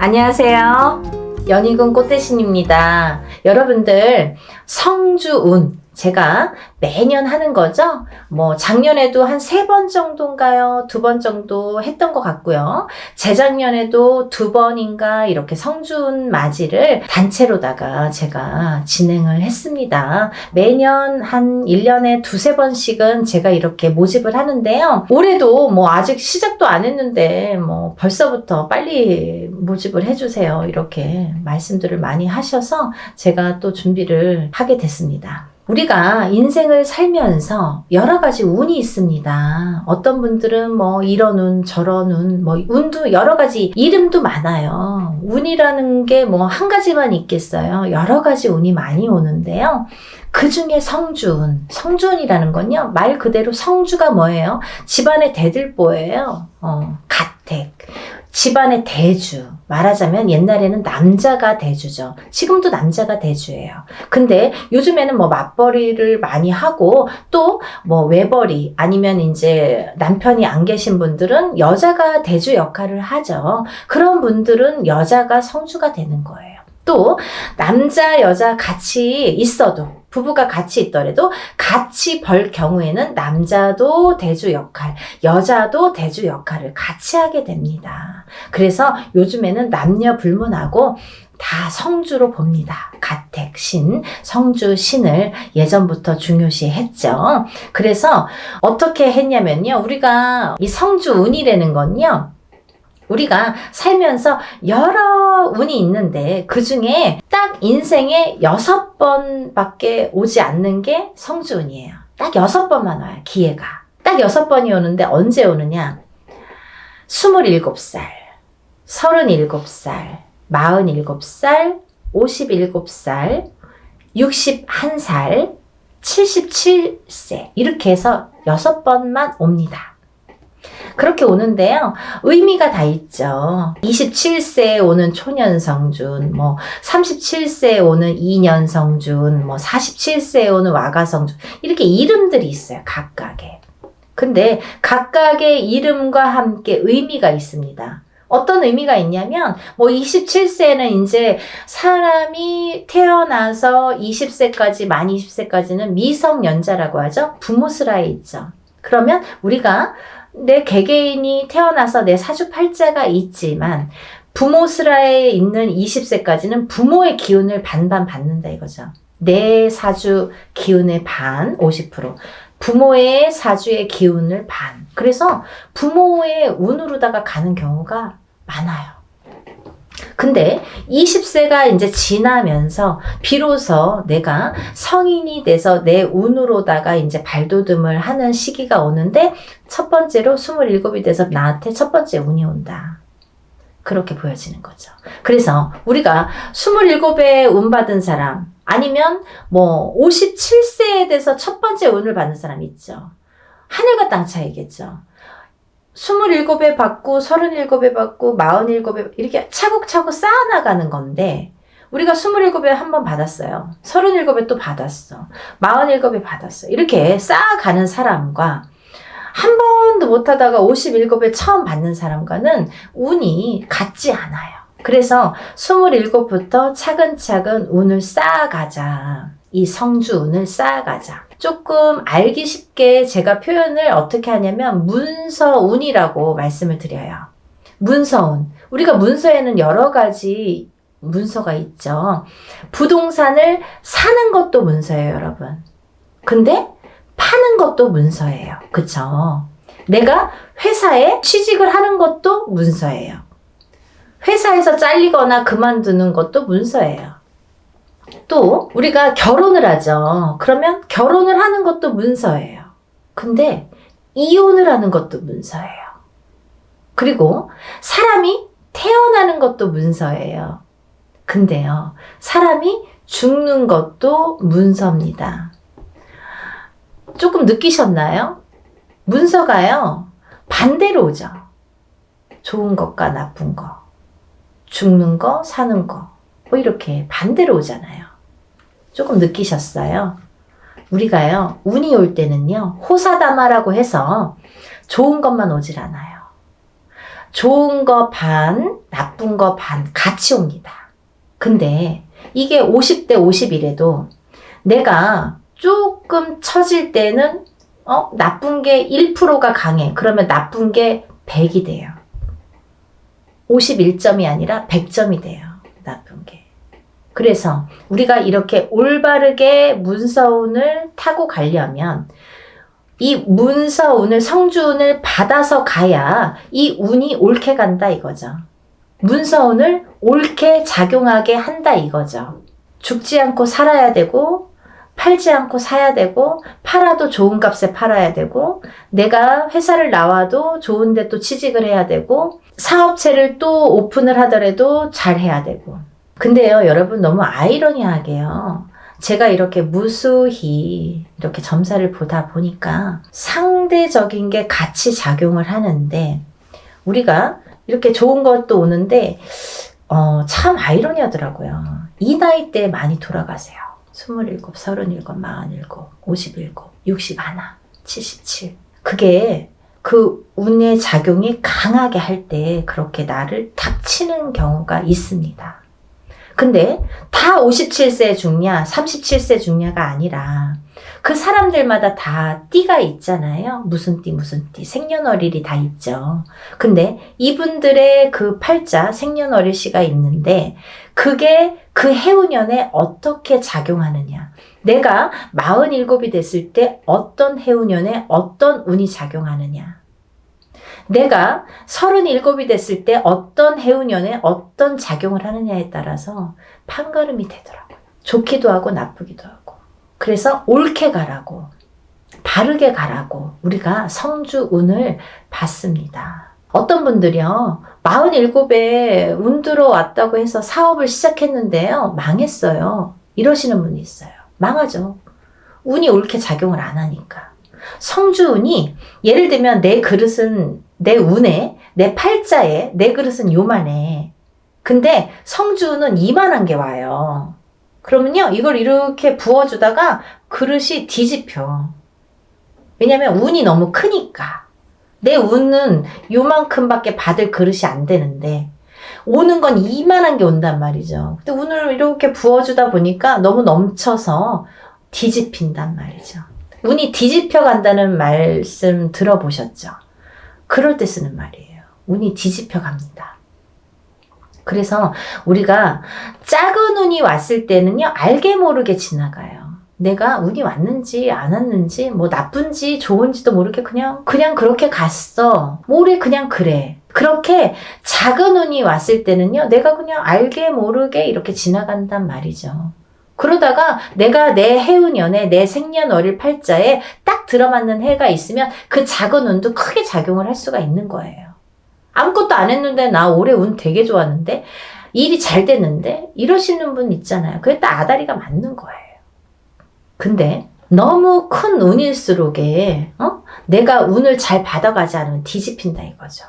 안녕하세요. 연희군 꽃대신입니다. 여러분들 성주운 제가 매년 하는 거죠. 작년에도 한 3번 정도인가요? 2번 정도 했던 것 같고요. 재작년에도 2번인가 이렇게 성주운 맞이를 단체로다가 제가 진행을 했습니다. 매년 한 1년에 2-3번씩은 제가 이렇게 모집을 하는데요. 올해도 아직 시작도 안 했는데 벌써부터 빨리 모집을 해주세요. 이렇게 말씀들을 많이 하셔서 제가 또 준비를 하게 됐습니다. 우리가 인생을 살면서 여러 가지 운이 있습니다. 어떤 분들은 이런 운, 저런 운, 운도 여러 가지 이름도 많아요. 운이라는 게 한 가지만 있겠어요. 여러 가지 운이 많이 오는데요. 그 중에 성주운, 성주운이라는 건요, 말 그대로 성주가 뭐예요? 집안의 대들보예요. 가택. 집안의 대주. 말하자면 옛날에는 남자가 대주죠. 지금도 남자가 대주예요. 근데 요즘에는 맞벌이를 많이 하고 또 외벌이 아니면 이제 남편이 안 계신 분들은 여자가 대주 역할을 하죠. 그런 분들은 여자가 성주가 되는 거예요. 또 남자 여자 같이 있어도 부부가 같이 있더라도 같이 벌 경우에는 남자도 대주 역할, 여자도 대주 역할을 같이 하게 됩니다. 그래서 요즘에는 남녀 불문하고 다 성주로 봅니다. 가택, 신, 성주, 신을 예전부터 중요시 했죠. 그래서 어떻게 했냐면요. 우리가 이 성주 운이라는 건요. 우리가 살면서 여러 운이 있는데 그 중에 딱 인생에 6번밖에 오지 않는 게 성주운이에요. 딱 6번만 와요. 기회가. 딱 6번이 오는데 언제 오느냐? 27살, 37살, 47살, 57살, 61살, 77세 이렇게 해서 6번만 옵니다. 그렇게 오는데요. 의미가 다 있죠. 27세에 오는 초년성준, 37세에 오는 이년성준, 47세에 오는 와가성준 이렇게 이름들이 있어요. 각각의. 근데 각각의 이름과 함께 의미가 있습니다. 어떤 의미가 있냐면 27세는 이제 사람이 태어나서 20세까지 만 20세까지는 미성년자라고 하죠. 부모스라에 있죠. 그러면 우리가 내 개개인이 태어나서 내 사주팔자가 있지만 부모스라에 있는 20세까지는 부모의 기운을 반반 받는다 이거죠. 내 사주 기운의 반 50%, 부모의 사주의 기운을 반. 그래서 부모의 운으로다가 가는 경우가 많아요. 근데 20세가 이제 지나면서 비로소 내가 성인이 돼서 내 운으로다가 이제 발돋움을 하는 시기가 오는데 첫 번째로 27이 돼서 나한테 첫 번째 운이 온다. 그렇게 보여지는 거죠. 그래서 우리가 27에 운 받은 사람 아니면 57세에 돼서 첫 번째 운을 받는 사람 있죠. 하늘과 땅 차이겠죠. 27에 받고 37에 받고 47에 이렇게 차곡차곡 쌓아나가는 건데 우리가 27에 한 번 받았어요. 37에 또 받았어. 47에 받았어. 이렇게 쌓아가는 사람과 한 번도 못하다가 57에 처음 받는 사람과는 운이 같지 않아요. 그래서 27부터 차근차근 운을 쌓아가자. 이 성주운을 쌓아가자. 조금 알기 쉽게 제가 표현을 어떻게 하냐면 문서운이라고 말씀을 드려요. 문서운. 우리가 문서에는 여러 가지 문서가 있죠. 부동산을 사는 것도 문서예요, 여러분. 근데 파는 것도 문서예요. 그쵸? 내가 회사에 취직을 하는 것도 문서예요. 회사에서 잘리거나 그만두는 것도 문서예요. 또 우리가 결혼을 하죠. 그러면 결혼을 하는 것도 문서예요. 근데 이혼을 하는 것도 문서예요. 그리고 사람이 태어나는 것도 문서예요. 근데요, 사람이 죽는 것도 문서입니다. 조금 느끼셨나요? 문서가요, 반대로 오죠. 좋은 것과 나쁜 거, 죽는 거, 사는 거. 이렇게 반대로 오잖아요. 조금 느끼셨어요? 우리가요, 운이 올 때는요, 호사다마라고 해서 좋은 것만 오질 않아요. 좋은 거 반, 나쁜 거 반 같이 옵니다. 근데 이게 50대 50이래도 내가 조금 처질 때는 나쁜 게 1%가 강해. 그러면 나쁜 게 100이 돼요. 51점이 아니라 100점이 돼요. 나쁜 게. 그래서 우리가 이렇게 올바르게 문서운을 타고 가려면 이 문서운을, 성주운을 받아서 가야 이 운이 옳게 간다 이거죠. 문서운을 옳게 작용하게 한다 이거죠. 죽지 않고 살아야 되고, 팔지 않고 사야 되고, 팔아도 좋은 값에 팔아야 되고, 내가 회사를 나와도 좋은 데 또 취직을 해야 되고, 사업체를 또 오픈을 하더라도 잘 해야 되고. 근데요, 여러분 너무 아이러니하게요. 제가 이렇게 무수히 이렇게 점사를 보다 보니까 상대적인 게 같이 작용을 하는데, 우리가 이렇게 좋은 것도 오는데 참 아이러니하더라고요. 이 나이 때 많이 돌아가세요. 27, 37, 47, 57, 61, 77. 그게 그 운의 작용이 강하게 할 때 그렇게 나를 탁 치는 경우가 있습니다. 근데 다 57세 죽냐, 37세 죽냐가 아니라 그 사람들마다 다 띠가 있잖아요. 무슨 띠, 무슨 띠, 생년월일이 다 있죠. 근데 이분들의 그 팔자, 생년월일시가 있는데 그게 그 해운년에 어떻게 작용하느냐. 내가 47이 됐을 때 어떤 해운년에 어떤 운이 작용하느냐. 내가 37이 됐을 때 어떤 해운년에 어떤 작용을 하느냐에 따라서 판가름이 되더라고요. 좋기도 하고 나쁘기도 하고. 그래서 옳게 가라고, 바르게 가라고 우리가 성주운을 받습니다. 어떤 분들이요, 47에 운 들어왔다고 해서 사업을 시작했는데요, 망했어요. 이러시는 분이 있어요. 망하죠. 운이 옳게 작용을 안 하니까. 성주운이, 예를 들면 내 그릇은, 내 운에, 내 팔자에 내 그릇은 요만해. 근데 성주운은 이만한 게 와요. 그러면요, 이걸 이렇게 부어주다가 그릇이 뒤집혀. 왜냐면 운이 너무 크니까. 내 운은 요만큼밖에 받을 그릇이 안 되는데 오는 건 이만한 게 온단 말이죠. 근데 운을 이렇게 부어주다 보니까 너무 넘쳐서 뒤집힌단 말이죠. 운이 뒤집혀 간다는 말씀 들어보셨죠? 그럴 때 쓰는 말이에요. 운이 뒤집혀 갑니다. 그래서 우리가 작은 운이 왔을 때는요, 알게 모르게 지나가요. 내가 운이 왔는지 안 왔는지, 뭐 나쁜지 좋은지도 모르게 그냥 그렇게 갔어. 모래 그냥 그래. 그렇게 작은 운이 왔을 때는요, 내가 그냥 알게 모르게 이렇게 지나간단 말이죠. 그러다가 내가 내 해운년에 내 생년월일 팔자에 딱 들어맞는 해가 있으면 그 작은 운도 크게 작용을 할 수가 있는 거예요. 아무것도 안 했는데 나 올해 운 되게 좋았는데 일이 잘 됐는데 이러시는 분 있잖아요. 그게 딱 아다리가 맞는 거예요. 근데 너무 큰 운일수록에 내가 운을 잘 받아가지 않으면 뒤집힌다 이거죠.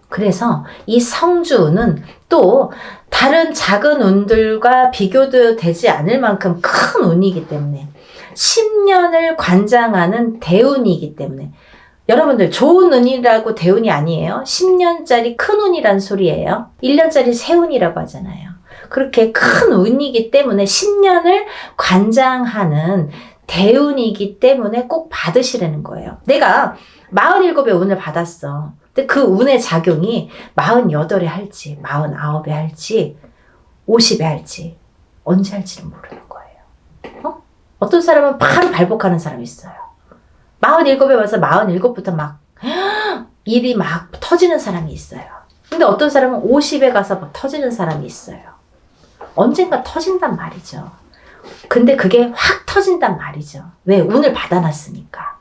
그래서 이 성주운은 또 다른 작은 운들과 비교도 되지 않을 만큼 큰 운이기 때문에 10년을 관장하는 대운이기 때문에 여러분들 좋은 운이라고 대운이 아니에요. 10년짜리 큰 운이란 소리예요. 1년짜리 새 운이라고 하잖아요. 그렇게 큰 운이기 때문에 10년을 관장하는 대운이기 때문에 꼭 받으시라는 거예요. 내가 47의 운을 받았어. 근데 그 운의 작용이 48에 할지 49에 할지 50에 할지 언제 할지는 모르는 거예요. 어떤 사람은 바로 발복하는 사람이 있어요. 47에 와서 47부터 막 일이 막 터지는 사람이 있어요. 근데 어떤 사람은 50에 가서 막 터지는 사람이 있어요. 언젠가 터진단 말이죠. 근데 그게 확 터진단 말이죠. 왜? 운을 받아놨으니까.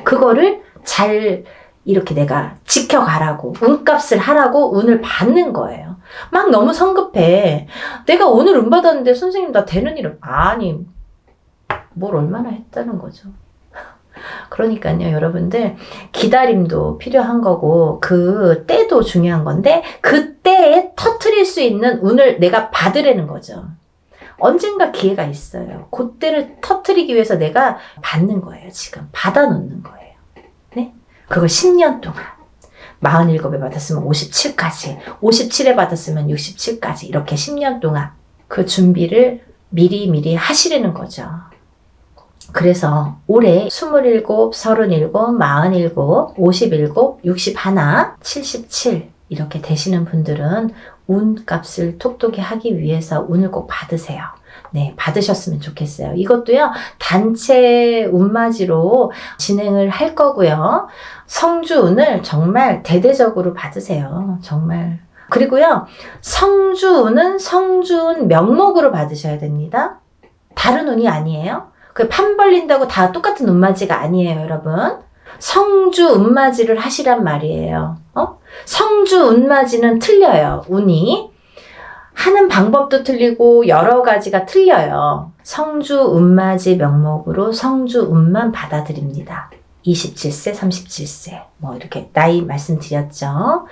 그거를 잘 이렇게 내가 지켜가라고, 운값을 하라고 운을 받는 거예요. 막 너무 성급해. 내가 오늘 운 받았는데 선생님 나 되는 일은 아니 뭘 얼마나 했다는 거죠. 그러니까요, 여러분들 기다림도 필요한 거고 그 때도 중요한 건데 그 때에 터트릴 수 있는 운을 내가 받으라는 거죠. 언젠가 기회가 있어요. 그때를 터트리기 위해서 내가 받는 거예요. 지금 받아놓는 거예요. 네? 그걸 10년 동안 47에 받았으면 57까지, 57에 받았으면 67까지 이렇게 10년 동안 그 준비를 미리 하시려는 거죠. 그래서 올해 27, 37, 47, 57, 61, 77 이렇게 되시는 분들은 운값을 톡톡히 하기 위해서 운을 꼭 받으세요. 네, 받으셨으면 좋겠어요. 이것도요, 단체 운맞이로 진행을 할 거고요. 성주운을 정말 대대적으로 받으세요. 정말. 그리고요, 성주운은 성주운 명목으로 받으셔야 됩니다. 다른 운이 아니에요. 그 판 벌린다고 다 똑같은 운맞이가 아니에요, 여러분. 성주 운맞이를 하시란 말이에요. 성주 운맞이는 틀려요, 운이. 하는 방법도 틀리고 여러 가지가 틀려요. 성주 운맞이 명목으로 성주 운만 받아들입니다. 27세, 37세 뭐 이렇게 나이 말씀드렸죠.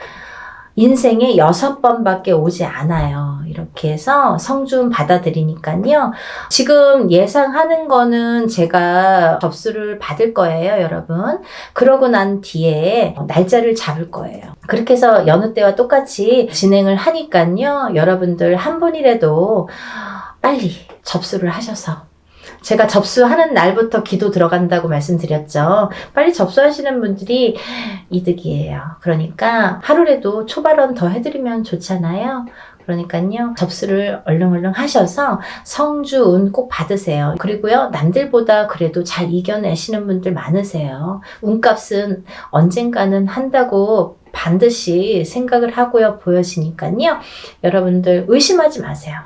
인생에 6번밖에 오지 않아요. 이렇게 해서 성주운 받아들이니까요. 지금 예상하는 거는 제가 접수를 받을 거예요, 여러분. 그러고 난 뒤에 날짜를 잡을 거예요. 그렇게 해서 여느 때와 똑같이 진행을 하니까요. 여러분들 한 분이라도 빨리 접수를 하셔서 제가 접수하는 날부터 기도 들어간다고 말씀드렸죠. 빨리 접수하시는 분들이 이득이에요. 그러니까 하루라도 초발언 더 해드리면 좋잖아요. 그러니까요. 접수를 얼른 하셔서 성주운 꼭 받으세요. 그리고요. 남들보다 그래도 잘 이겨내시는 분들 많으세요. 운값은 언젠가는 한다고 반드시 생각을 하고요. 보여지니까요. 여러분들 의심하지 마세요.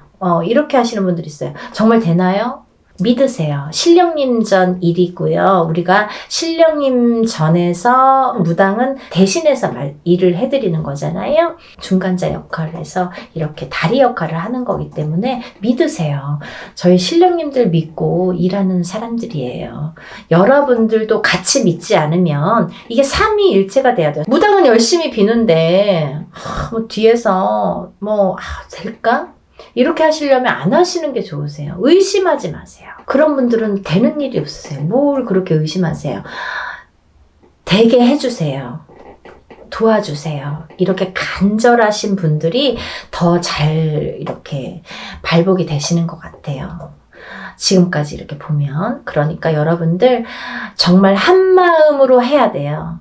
이렇게 하시는 분들 있어요. 정말 되나요? 믿으세요. 신령님전 일이고요. 우리가 신령님전에서 무당은 대신해서 일을 해드리는 거잖아요. 중간자 역할을 해서 이렇게 다리 역할을 하는 거기 때문에 믿으세요. 저희 신령님들 믿고 일하는 사람들이에요. 여러분들도 같이 믿지 않으면 이게 삼위일체가 돼야 돼요. 무당은 열심히 비는데 뒤에서 될까? 이렇게 하시려면 안 하시는 게 좋으세요. 의심하지 마세요. 그런 분들은 되는 일이 없으세요. 뭘 그렇게 의심하세요. 되게 해주세요. 도와주세요. 이렇게 간절하신 분들이 더 잘 이렇게 발복이 되시는 것 같아요. 지금까지 이렇게 보면. 그러니까 여러분들 정말 한마음으로 해야 돼요.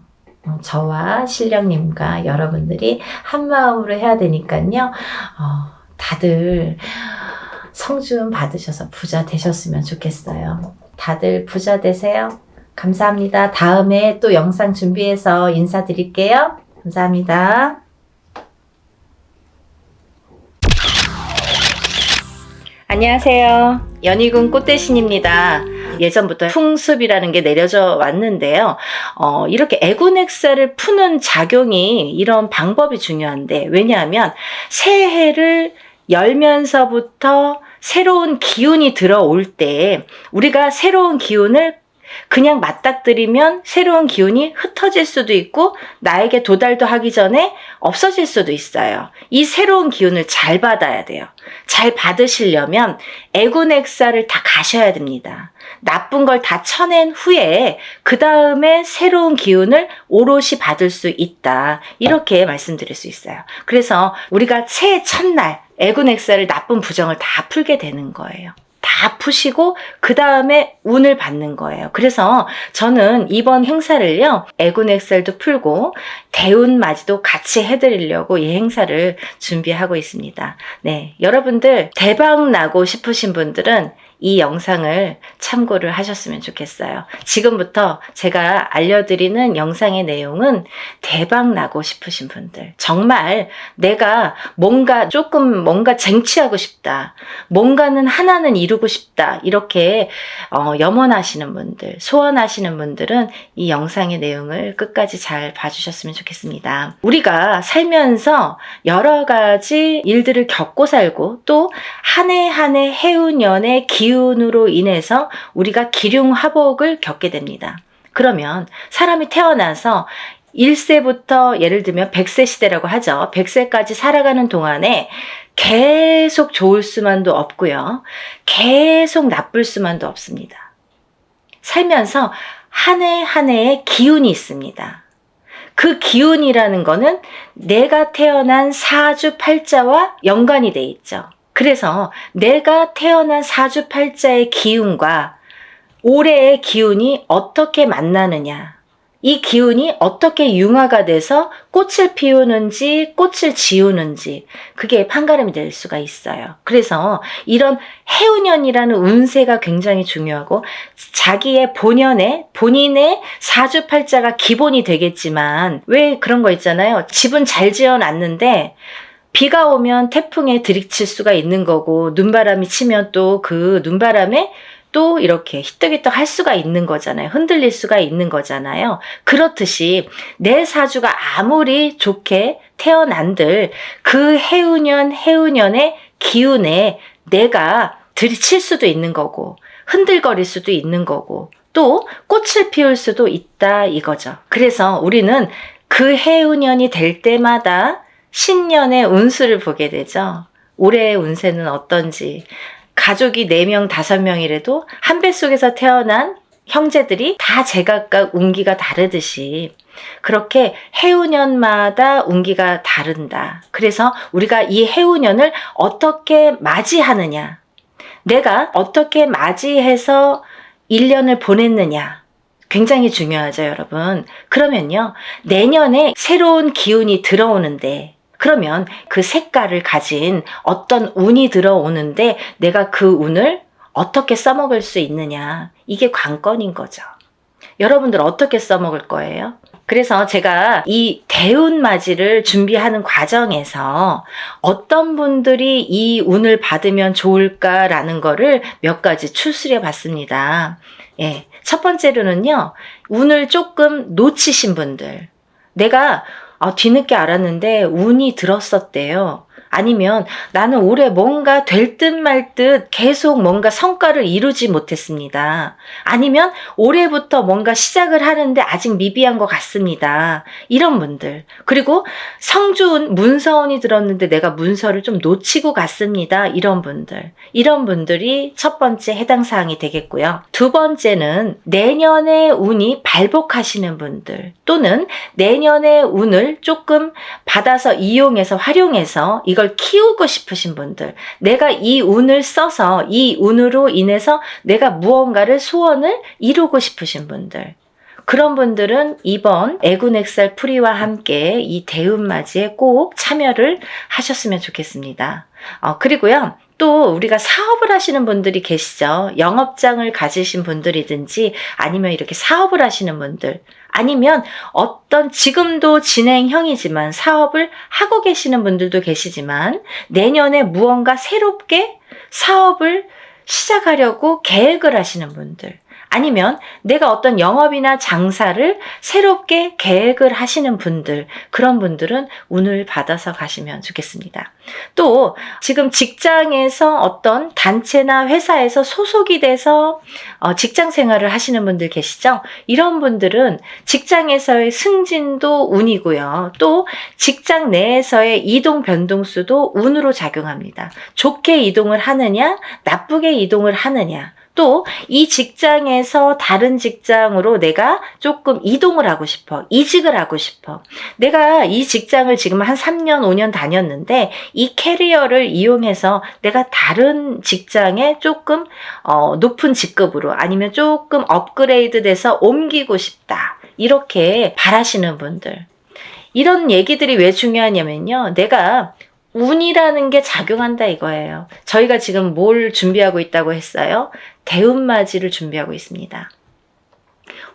저와 신령님과 여러분들이 한마음으로 해야 되니까요. 다들 성주운 받으셔서 부자 되셨으면 좋겠어요. 다들 부자 되세요. 감사합니다. 다음에 또 영상 준비해서 인사드릴게요. 감사합니다. 안녕하세요. 연희군 꽃대신입니다. 예전부터 풍습이라는 게 내려져 왔는데요. 이렇게 애군액사를 푸는 작용이 이런 방법이 중요한데, 왜냐하면 새해를 열면서부터 새로운 기운이 들어올 때 우리가 새로운 기운을 그냥 맞닥뜨리면 새로운 기운이 흩어질 수도 있고 나에게 도달도 하기 전에 없어질 수도 있어요. 이 새로운 기운을 잘 받아야 돼요. 잘 받으시려면 애군액사를 다 가셔야 됩니다. 나쁜 걸 다 쳐낸 후에 그 다음에 새로운 기운을 오롯이 받을 수 있다. 이렇게 말씀드릴 수 있어요. 그래서 우리가 새해 첫날 애군액사를 나쁜 부정을 다 풀게 되는 거예요. 다 푸시고 그 다음에 운을 받는 거예요. 그래서 저는 이번 행사를요, 애군액살도 풀고 대운맞이도 같이 해드리려고 이 행사를 준비하고 있습니다. 네, 여러분들 대박 나고 싶으신 분들은 이 영상을 참고를 하셨으면 좋겠어요. 지금부터 제가 알려드리는 영상의 내용은 대박 나고 싶으신 분들, 정말 내가 뭔가 쟁취하고 싶다, 뭔가는 하나는 이루고 싶다, 이렇게 염원하시는 분들, 소원하시는 분들은 이 영상의 내용을 끝까지 잘 봐주셨으면 좋겠습니다. 우리가 살면서 여러 가지 일들을 겪고 살고 또 한 해 한 해 해운년의 기운으로 인해서 우리가 기륭화복을 겪게 됩니다. 그러면 사람이 태어나서 1세부터 예를 들면 100세 시대라고 하죠. 100세까지 살아가는 동안에 계속 좋을 수만도 없고요. 계속 나쁠 수만도 없습니다. 살면서 한 해 한 해의 기운이 있습니다. 그 기운이라는 거는 내가 태어난 사주팔자와 연관이 돼 있죠. 그래서 내가 태어난 사주팔자의 기운과 올해의 기운이 어떻게 만나느냐, 이 기운이 어떻게 융화가 돼서 꽃을 피우는지 꽃을 지우는지 그게 판가름이 될 수가 있어요. 그래서 이런 해운년이라는 운세가 굉장히 중요하고 자기의 본인의 사주팔자가 기본이 되겠지만 왜 그런 거 있잖아요. 집은 잘 지어놨는데 비가 오면 태풍에 들이칠 수가 있는 거고 눈바람이 치면 또 그 눈바람에 또 이렇게 히떡히떡 할 수가 있는 거잖아요. 흔들릴 수가 있는 거잖아요. 그렇듯이 내 사주가 아무리 좋게 태어난들 그 해운년의 기운에 내가 들이칠 수도 있는 거고 흔들거릴 수도 있는 거고 또 꽃을 피울 수도 있다 이거죠. 그래서 우리는 그 해운년이 될 때마다 신년의 운수를 보게 되죠. 올해의 운세는 어떤지. 가족이 4명, 5명이라도 한 뱃속에서 태어난 형제들이 다 제각각 운기가 다르듯이 그렇게 해운년마다 운기가 다른다. 그래서 우리가 이 해운년을 어떻게 맞이하느냐, 내가 어떻게 맞이해서 1년을 보냈느냐 굉장히 중요하죠, 여러분. 그러면요, 내년에 새로운 기운이 들어오는데 그러면 그 색깔을 가진 어떤 운이 들어오는데 내가 그 운을 어떻게 써먹을 수 있느냐. 이게 관건인 거죠. 여러분들 어떻게 써먹을 거예요? 그래서 제가 이 대운맞이를 준비하는 과정에서 어떤 분들이 이 운을 받으면 좋을까라는 거를 몇 가지 추스려 봤습니다. 예. 첫 번째로는요, 운을 조금 놓치신 분들. 내가 뒤늦게 알았는데 운이 들었었대요. 아니면 나는 올해 뭔가 될 듯 말 듯 계속 뭔가 성과를 이루지 못했습니다. 아니면 올해부터 뭔가 시작을 하는데 아직 미비한 것 같습니다. 이런 분들. 그리고 성주운, 문서운이 들었는데 내가 문서를 좀 놓치고 갔습니다. 이런 분들. 이런 분들이 첫 번째 해당 사항이 되겠고요. 두 번째는 내년의 운이 발복하시는 분들 또는 내년의 운을 조금 받아서 이용해서 활용해서 이걸 키우고 싶으신 분들, 내가 이 운을 써서 이 운으로 인해서 내가 무언가를 소원을 이루고 싶으신 분들, 그런 분들은 이번 애군액살 풀이와 함께 이 대운맞이에 꼭 참여를 하셨으면 좋겠습니다. 그리고요, 또 우리가 사업을 하시는 분들이 계시죠. 영업장을 가지신 분들이든지 아니면 이렇게 사업을 하시는 분들, 아니면 어떤 지금도 진행형이지만 사업을 하고 계시는 분들도 계시지만 내년에 무언가 새롭게 사업을 시작하려고 계획을 하시는 분들, 아니면 내가 어떤 영업이나 장사를 새롭게 계획을 하시는 분들, 그런 분들은 운을 받아서 가시면 좋겠습니다. 또 지금 직장에서 어떤 단체나 회사에서 소속이 돼서 직장 생활을 하시는 분들 계시죠? 이런 분들은 직장에서의 승진도 운이고요. 또 직장 내에서의 이동 변동수도 운으로 작용합니다. 좋게 이동을 하느냐, 나쁘게 이동을 하느냐, 또 이 직장에서 다른 직장으로 내가 조금 이동을 하고 싶어, 이직을 하고 싶어. 내가 이 직장을 지금 한 3년, 5년 다녔는데 이 캐리어를 이용해서 내가 다른 직장에 조금 높은 직급으로 아니면 조금 업그레이드 돼서 옮기고 싶다. 이렇게 바라시는 분들. 이런 얘기들이 왜 중요하냐면요, 내가 운이라는 게 작용한다 이거예요. 저희가 지금 뭘 준비하고 있다고 했어요? 대운맞이를 준비하고 있습니다.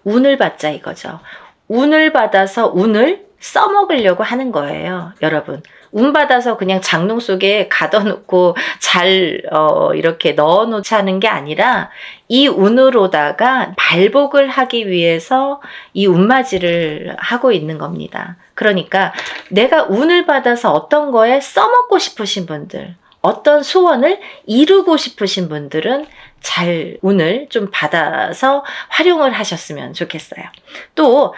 운을 받자 이거죠. 운을 받아서 운을 써먹으려고 하는 거예요, 여러분. 운 받아서 그냥 장롱 속에 가둬놓고 잘 이렇게 넣어놓자는 게 아니라 이 운으로다가 발복을 하기 위해서 이 운맞이를 하고 있는 겁니다. 그러니까 내가 운을 받아서 어떤 거에 써먹고 싶으신 분들, 어떤 소원을 이루고 싶으신 분들은 잘 운을 좀 받아서 활용을 하셨으면 좋겠어요. 또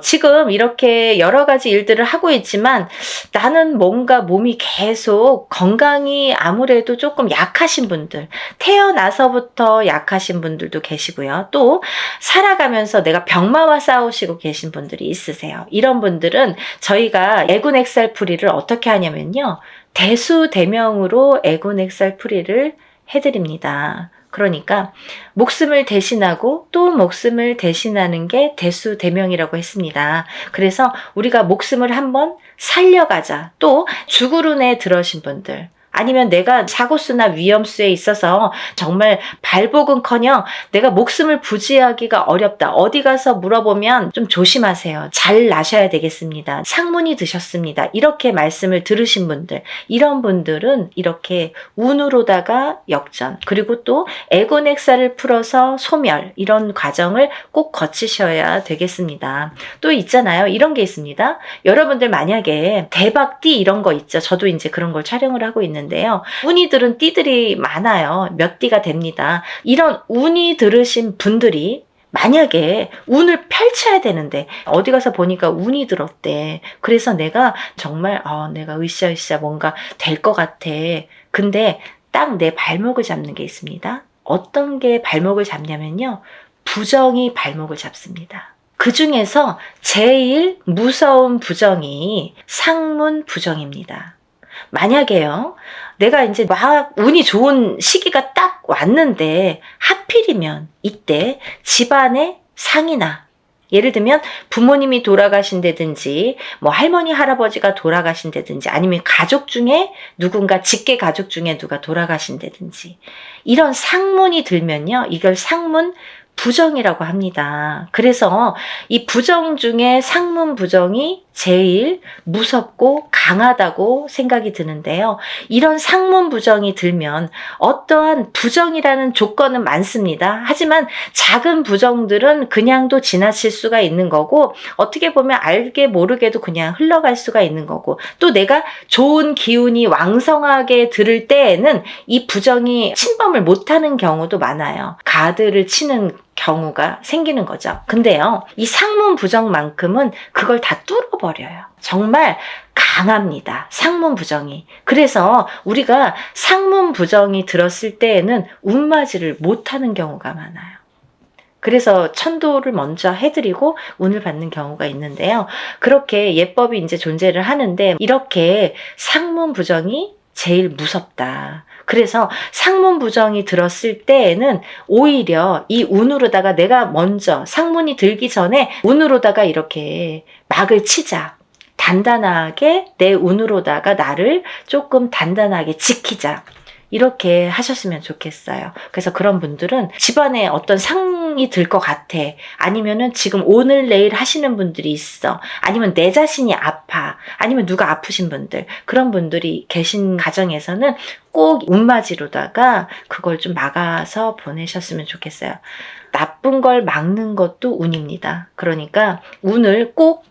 지금 이렇게 여러 가지 일들을 하고 있지만 나는 뭔가 몸이 계속 건강이 아무래도 조금 약하신 분들, 태어나서부터 약하신 분들도 계시고요. 또 살아가면서 내가 병마와 싸우시고 계신 분들이 있으세요. 이런 분들은 저희가 애군액살풀이를 어떻게 하냐면요. 대수대명으로 애군액살풀이를 해드립니다. 그러니까 목숨을 대신하고 또 목숨을 대신하는 게 대수대명이라고 했습니다. 그래서 우리가 목숨을 한번 살려가자. 또 죽으run에 들어신 분들, 아니면 내가 사고수나 위험수에 있어서 정말 발복은커녕 내가 목숨을 부지하기가 어렵다. 어디 가서 물어보면 좀 조심하세요. 잘 나셔야 되겠습니다. 상문이 드셨습니다. 이렇게 말씀을 들으신 분들, 이런 분들은 이렇게 운으로다가 역전, 그리고 또 애곤액살을 풀어서 소멸, 이런 과정을 꼭 거치셔야 되겠습니다. 또 있잖아요. 이런 게 있습니다. 여러분들 만약에 대박띠 이런 거 있죠. 저도 이제 그런 걸 촬영을 하고 있는데요. 운이 들은 띠들이 많아요. 몇 띠가 됩니다. 이런 운이 들으신 분들이 만약에 운을 펼쳐야 되는데 어디 가서 보니까 운이 들었대. 그래서 내가 정말 내가 으쌰으쌰 뭔가 될 것 같아. 근데 딱 내 발목을 잡는 게 있습니다. 어떤 게 발목을 잡냐면요. 부정이 발목을 잡습니다. 그 중에서 제일 무서운 부정이 상문 부정입니다. 만약에요, 내가 이제 막 운이 좋은 시기가 딱 왔는데 하필이면 이때 집안에 상이나, 예를 들면 부모님이 돌아가신다든지 뭐 할머니 할아버지가 돌아가신다든지 아니면 가족 중에 누군가 직계 가족 중에 누가 돌아가신다든지 이런 상문이 들면요, 이걸 상문 부정이라고 합니다. 그래서 이 부정 중에 상문 부정이 제일 무섭고 강하다고 생각이 드는데요. 이런 상문 부정이 들면 어떠한 부정이라는 조건은 많습니다. 하지만 작은 부정들은 그냥도 지나칠 수가 있는 거고, 어떻게 보면 알게 모르게도 그냥 흘러갈 수가 있는 거고, 또 내가 좋은 기운이 왕성하게 들을 때에는 이 부정이 침범을 못하는 경우도 많아요. 가드를 치는 경우가 생기는 거죠. 근데요, 이 상문 부정만큼은 그걸 다 뚫어버려요. 정말 강합니다. 상문 부정이. 그래서 우리가 상문 부정이 들었을 때에는 운맞이를 못하는 경우가 많아요. 그래서 천도를 먼저 해드리고 운을 받는 경우가 있는데요. 그렇게 예법이 이제 존재를 하는데 이렇게 상문 부정이 제일 무섭다. 그래서 상문 부정이 들었을 때에는 오히려 이 운으로다가 내가 먼저 상문이 들기 전에 운으로다가 이렇게 막을 치자. 단단하게 내 운으로다가 나를 조금 단단하게 지키자. 이렇게 하셨으면 좋겠어요. 그래서 그런 분들은 집안에 어떤 상이 들 것 같아. 아니면은 지금 오늘 내일 하시는 분들이 있어. 아니면 내 자신이 아파. 아니면 누가 아프신 분들. 그런 분들이 계신 가정에서는 꼭 운맞이로다가 그걸 좀 막아서 보내셨으면 좋겠어요. 나쁜 걸 막는 것도 운입니다. 그러니까 운을 꼭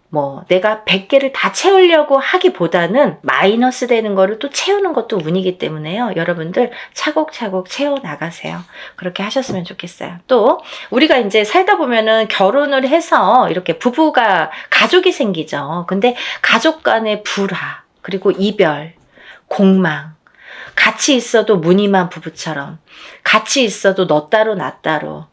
내가 100개를 다 채우려고 하기보다는 마이너스 되는 거를 또 채우는 것도 운이기 때문에요. 여러분들 차곡차곡 채워나가세요. 그렇게 하셨으면 좋겠어요. 또 우리가 이제 살다 보면은 결혼을 해서 이렇게 부부가 가족이 생기죠. 근데 가족 간의 불화, 그리고 이별, 공망, 같이 있어도 무늬만 부부처럼, 같이 있어도 너 따로 나 따로,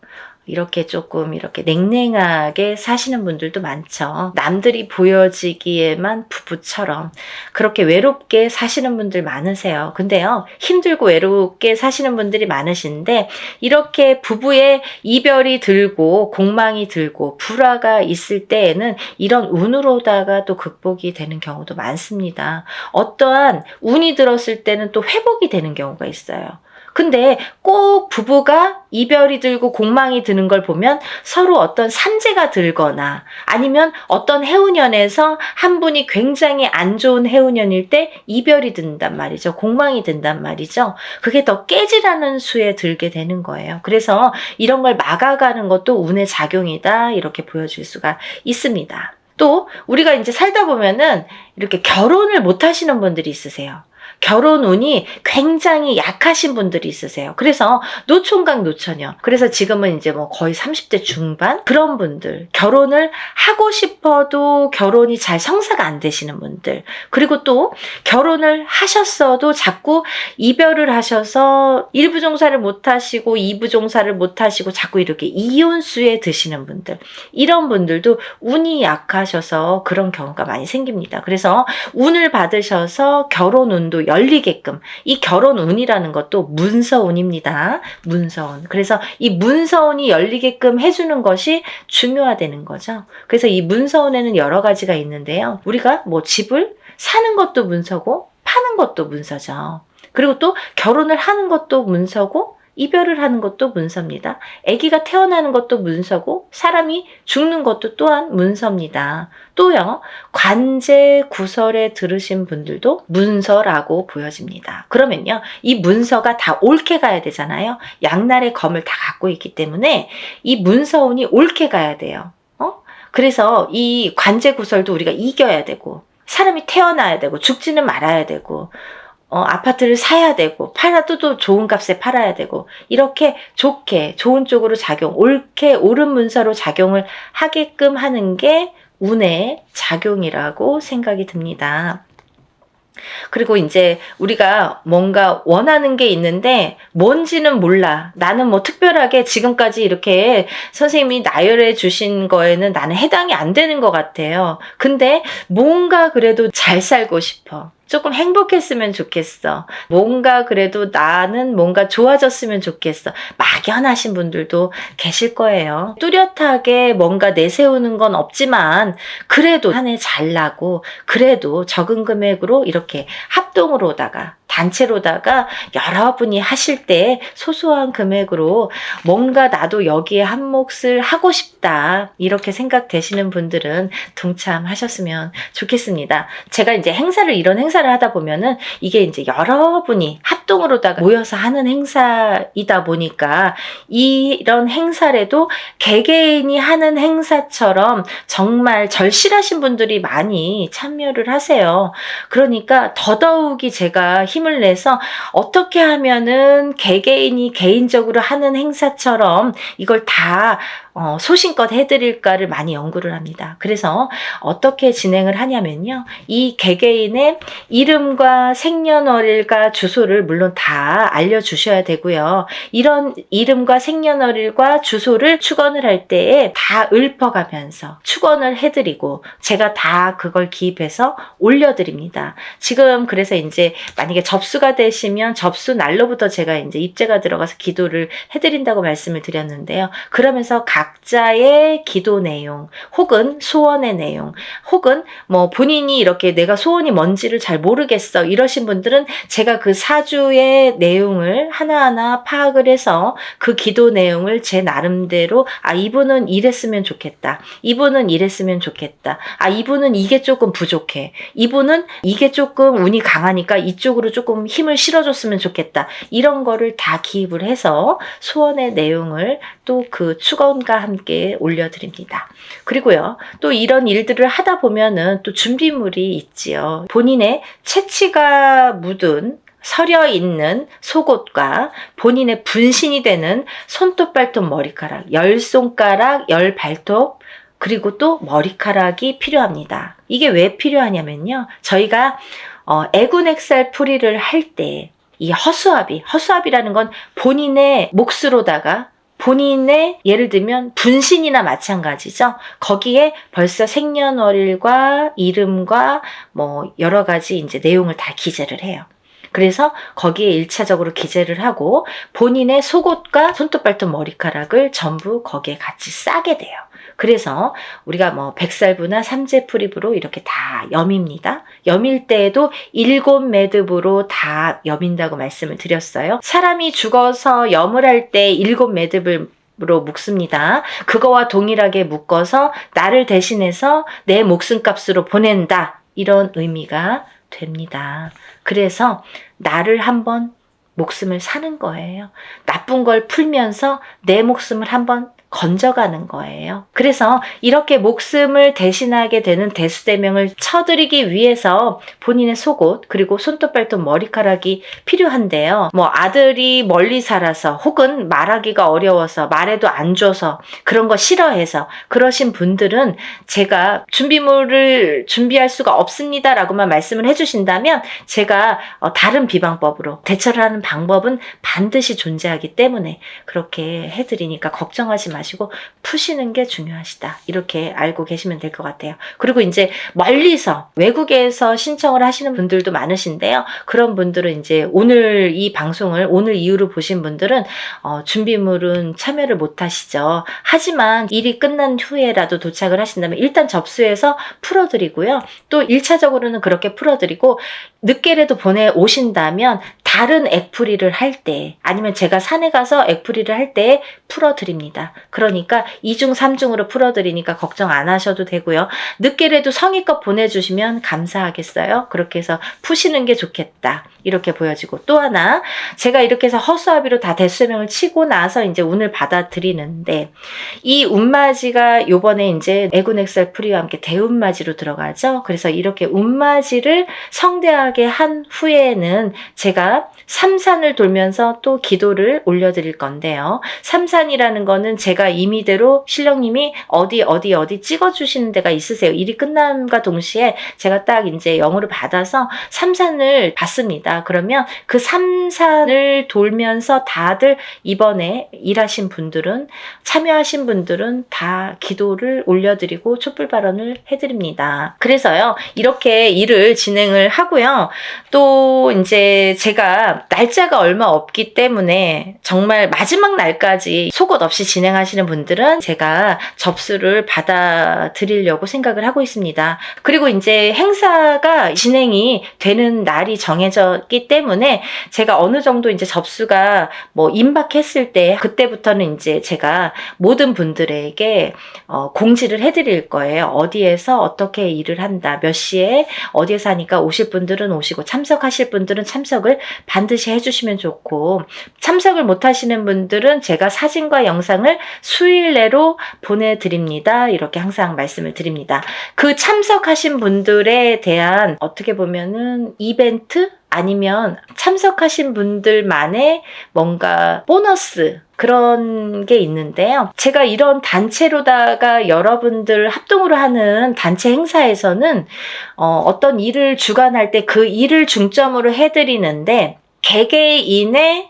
이렇게 조금 이렇게 냉랭하게 사시는 분들도 많죠. 남들이 보여지기에만 부부처럼 그렇게 외롭게 사시는 분들 많으세요. 근데요, 힘들고 외롭게 사시는 분들이 많으신데 이렇게 부부의 이별이 들고 공망이 들고 불화가 있을 때에는 이런 운으로다가 또 극복이 되는 경우도 많습니다. 어떠한 운이 들었을 때는 또 회복이 되는 경우가 있어요. 근데 꼭 부부가 이별이 들고 공망이 드는 걸 보면 서로 어떤 산재가 들거나 아니면 어떤 해운년에서 한 분이 굉장히 안 좋은 해운년일 때 이별이 든단 말이죠. 공망이 든단 말이죠. 그게 더 깨지라는 수에 들게 되는 거예요. 그래서 이런 걸 막아가는 것도 운의 작용이다, 이렇게 보여줄 수가 있습니다. 또 우리가 이제 살다 보면은 이렇게 결혼을 못 하시는 분들이 있으세요. 결혼 운이 굉장히 약하신 분들이 있으세요. 그래서 노총각 노처녀. 그래서 지금은 이제 뭐 거의 30대 중반 그런 분들, 결혼을 하고 싶어도 결혼이 잘 성사가 안 되시는 분들, 그리고 또 결혼을 하셨어도 자꾸 이별을 하셔서 1부 종사를 못 하시고 2부 종사를 못 하시고 자꾸 이렇게 이혼수에 드시는 분들, 이런 분들도 운이 약하셔서 그런 경우가 많이 생깁니다. 그래서 운을 받으셔서 결혼 운도 열리게끔, 이 결혼 운이라는 것도 문서운입니다. 문서운. 그래서 이 문서운이 열리게끔 해주는 것이 중요하다는 거죠. 그래서 이 문서운에는 여러 가지가 있는데요. 우리가 뭐 집을 사는 것도 문서고 파는 것도 문서죠. 그리고 또 결혼을 하는 것도 문서고 이별을 하는 것도 문서입니다. 아기가 태어나는 것도 문서고 사람이 죽는 것도 또한 문서입니다. 또요, 관제 구설에 들으신 분들도 문서라고 보여집니다. 그러면요, 이 문서가 다 옳게 가야 되잖아요. 양날의 검을 다 갖고 있기 때문에 이 문서운이 옳게 가야 돼요. 그래서 이 관제 구설도 우리가 이겨야 되고, 사람이 태어나야 되고, 죽지는 말아야 되고, 아파트를 사야 되고, 팔아도 또 좋은 값에 팔아야 되고, 이렇게 좋게, 좋은 쪽으로 옳게, 옳은 문서로 작용을 하게끔 하는 게 운의 작용이라고 생각이 듭니다. 그리고 이제 우리가 뭔가 원하는 게 있는데 뭔지는 몰라. 나는 뭐 특별하게 지금까지 이렇게 선생님이 나열해 주신 거에는 나는 해당이 안 되는 것 같아요. 근데 뭔가 그래도 잘 살고 싶어. 조금 행복했으면 좋겠어. 뭔가 그래도 나는 뭔가 좋아졌으면 좋겠어. 막연하신 분들도 계실 거예요. 뚜렷하게 뭔가 내세우는 건 없지만 그래도 한 해 잘 나고, 그래도 적은 금액으로 이렇게 합동으로다가 단체로다가 여러분이 하실 때 소소한 금액으로 뭔가 나도 여기에 한 몫을 하고 싶다, 이렇게 생각되시는 분들은 동참하셨으면 좋겠습니다. 제가 이제 이런 행사를 하다 보면은 이게 이제 여러분이 합동으로다가 모여서 하는 행사이다 보니까 이런 행사라도 개개인이 하는 행사처럼 정말 절실하신 분들이 많이 참여를 하세요. 그러니까 더더욱이 제가 힘을 내서 어떻게 하면은 개개인이 개인적으로 하는 행사처럼 이걸 다 소신껏 해드릴까를 많이 연구를 합니다. 그래서 어떻게 진행을 하냐면요, 이 개개인의 이름과 생년월일과 주소를 물론 다 알려주셔야 되고요. 이런 이름과 생년월일과 주소를 축원을 할 때에 다 읊어가면서 축원을 해드리고 제가 다 그걸 기입해서 올려드립니다. 지금 그래서 이제 만약에 접수가 되시면 접수 날로부터 제가 이제 입제가 들어가서 기도를 해드린다고 말씀을 드렸는데요. 그러면서 각자의 기도 내용, 혹은 소원의 내용, 혹은 뭐 본인이 이렇게 내가 소원이 뭔지를 잘 모르겠어 이러신 분들은 제가 그 사주의 내용을 하나하나 파악을 해서 그 기도 내용을 제 나름대로, 이분은 이랬으면 좋겠다, 이분은 이랬으면 좋겠다, 이분은 이게 조금 부족해, 이분은 이게 조금 운이 강하니까 이쪽으로 조금 힘을 실어줬으면 좋겠다, 이런 거를 다 기입을 해서 소원의 내용을 또 그 축원과 함께 올려드립니다. 그리고요, 또 이런 일들을 하다 보면은 또 준비물이 있지요. 본인의 채취가 묻은 서려 있는 속옷과 본인의 분신이 되는 손톱, 발톱, 머리카락, 10손가락, 10발톱, 그리고 또 머리카락이 필요합니다. 이게 왜 필요하냐면요, 저희가 애군액살 풀이를 할 때 이 허수아비라는 건 본인의 몫으로다가 본인의, 예를 들면 분신이나 마찬가지죠. 거기에 벌써 생년월일과 이름과 뭐 여러 가지 이제 내용을 다 기재를 해요. 그래서 거기에 1차적으로 기재를 하고 본인의 속옷과 손톱, 발톱, 머리카락을 전부 거기에 같이 싸게 돼요. 그래서 우리가 뭐 백살부나 삼재풀입으로 이렇게 다 염입니다. 염일 때에도 7매듭으로 다 염인다고 말씀을 드렸어요. 사람이 죽어서 염을 할 때 7매듭을 으로 묶습니다. 그거와 동일하게 묶어서 나를 대신해서 내 목숨값으로 보낸다, 이런 의미가 됩니다. 그래서 나를 한번 목숨을 사는 거예요. 나쁜 걸 풀면서 내 목숨을 한번 건져가는 거예요. 그래서 이렇게 목숨을 대신하게 되는 대수대명을 쳐드리기 위해서 본인의 속옷 그리고 손톱 발톱 머리카락이 필요한데요. 뭐 아들이 멀리 살아서 혹은 말하기가 어려워서 말해도 안 줘서 그런 거 싫어해서 그러신 분들은 제가 준비물을 준비할 수가 없습니다 라고만 말씀을 해주신다면 제가 다른 비방법으로 대처를 하는 방법은 반드시 존재하기 때문에 그렇게 해드리니까 걱정하지 마시고 푸시는 게 중요하시다 이렇게 알고 계시면 될 것 같아요. 그리고 이제 멀리서 외국에서 신청을 하시는 분들도 많으신데요. 그런 분들은 이제 오늘 이 방송을 오늘 이후로 보신 분들은 준비물은 참여를 못 하시죠. 하지만 일이 끝난 후에라도 도착을 하신다면 일단 접수해서 풀어드리고요. 또 1차적으로는 그렇게 풀어드리고 늦게라도 보내오신다면 다른 액풀이를 할 때 아니면 제가 산에 가서 액풀이를 할 때 풀어드립니다. 그러니까 2중 3중으로 풀어드리니까 걱정 안 하셔도 되고요. 늦게라도 성의껏 보내주시면 감사하겠어요. 그렇게 해서 푸시는 게 좋겠다. 이렇게 보여지고 또 하나 제가 이렇게 해서 허수아비로 다 대수명을 치고 나서 이제 운을 받아들이는데 이 운맞이가 요번에 이제 애군액살 풀이와 함께 대운맞이로 들어가죠. 그래서 이렇게 운맞이를 성대하게 한 후에는 제가 삼산을 돌면서 또 기도를 올려드릴 건데요. 삼산이라는 거는 제가 임의대로 신령님이 어디 찍어주시는 데가 있으세요. 일이 끝남과 동시에 제가 딱 이제 영으로 받아서 삼산을 받습니다. 그러면 그 삼산을 돌면서 다들 이번에 일하신 분들은 참여하신 분들은 다 기도를 올려드리고 촛불 발언을 해드립니다. 그래서요 이렇게 일을 진행을 하고요. 또 이제 제가 날짜가 얼마 없기 때문에 정말 마지막 날까지 속옷 없이 진행하시는 분들은 제가 접수를 받아드리려고 생각을 하고 있습니다. 그리고 이제 행사가 진행이 되는 날이 정해졌기 때문에 제가 어느 정도 이제 접수가 뭐 임박했을 때 그때부터는 이제 제가 모든 분들에게 공지를 해드릴 거예요. 어디에서 어떻게 일을 한다, 몇 시에 어디에서 하니까 오실 분들은 오시고 참석하실 분들은 참석을 반드시 해주시면 좋고 참석을 못 하시는 분들은 제가 사진과 영상을 수일 내로 보내드립니다. 이렇게 항상 말씀을 드립니다. 그 참석하신 분들에 대한 어떻게 보면은 이벤트? 아니면 참석하신 분들만의 뭔가 보너스 그런 게 있는데요. 제가 이런 단체로다가 여러분들 합동으로 하는 단체 행사에서는 어떤 일을 주관할 때 그 일을 중점으로 해드리는데 개개인의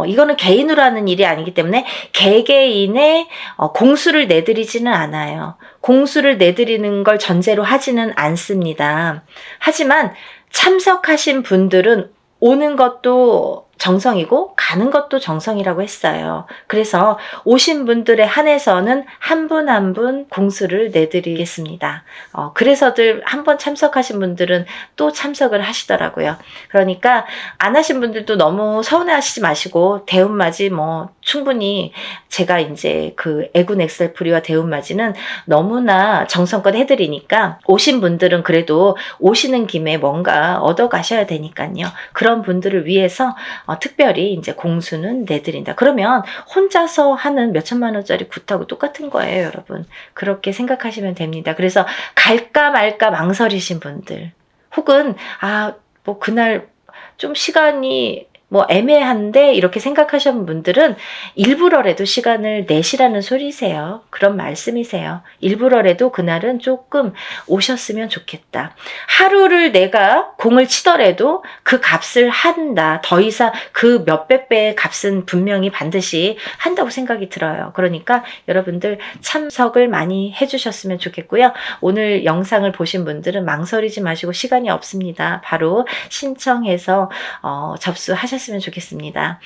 이거는 개인으로 하는 일이 아니기 때문에 개개인의 공수를 내드리지는 않아요. 공수를 내드리는 걸 전제로 하지는 않습니다. 하지만 참석하신 분들은 오는 것도 정성이고 가는 것도 정성이라고 했어요. 그래서 오신 분들에 한해서는 한 분 한 분 공수를 내드리겠습니다. 그래서들 한번 참석하신 분들은 또 참석을 하시더라고요. 그러니까 안 하신 분들도 너무 서운해하시지 마시고 대운맞이 뭐 충분히 제가 이제 그 애군 엑셀프리와 대운맞이는 너무나 정성껏 해드리니까 오신 분들은 그래도 오시는 김에 뭔가 얻어 가셔야 되니까요. 그런 분들을 위해서 특별히 이제 공수는 내드린다. 그러면 혼자서 하는 몇천만 원짜리 굿하고 똑같은 거예요, 여러분. 그렇게 생각하시면 됩니다. 그래서 갈까 말까 망설이신 분들, 혹은 뭐 그날 좀 시간이 뭐 애매한데 이렇게 생각하시는 분들은 일부러라도 시간을 내시라는 소리세요. 그런 말씀이세요. 일부러라도 그날은 조금 오셨으면 좋겠다. 하루를 내가 공을 치더라도 그 값을 한다. 더 이상 그 몇백 배의 값은 분명히 반드시 한다고 생각이 들어요. 그러니까 여러분들 참석을 많이 해주셨으면 좋겠고요. 오늘 영상을 보신 분들은 망설이지 마시고 시간이 없습니다. 바로 신청해서 접수하셨으면 좋겠습니다.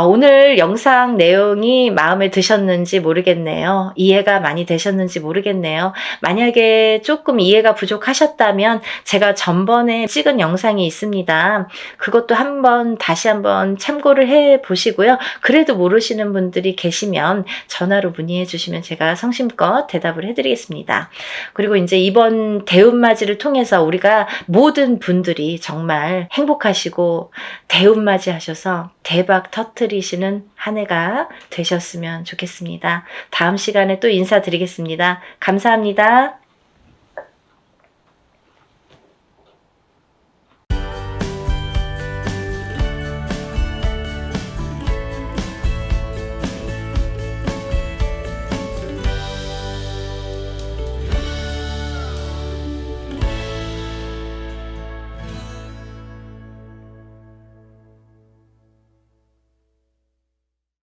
오늘 영상 내용이 마음에 드셨는지 모르겠네요. 이해가 많이 되셨는지 모르겠네요. 만약에 조금 이해가 부족하셨다면 제가 전번에 찍은 설명 영상이 있습니다. 그것도 다시 한번 참고를 해 보시고요. 그래도 모르시는 분들이 계시면 전화로 문의해 주시면 제가 성심껏 대답을 해드리겠습니다. 그리고 이제 이번 대운맞이를 통해서 우리가 모든 분들이 정말 행복하시고 대운맞이 하셔서 대박 터뜨리시는 한 해가 되셨으면 좋겠습니다. 다음 시간에 또 인사드리겠습니다. 감사합니다.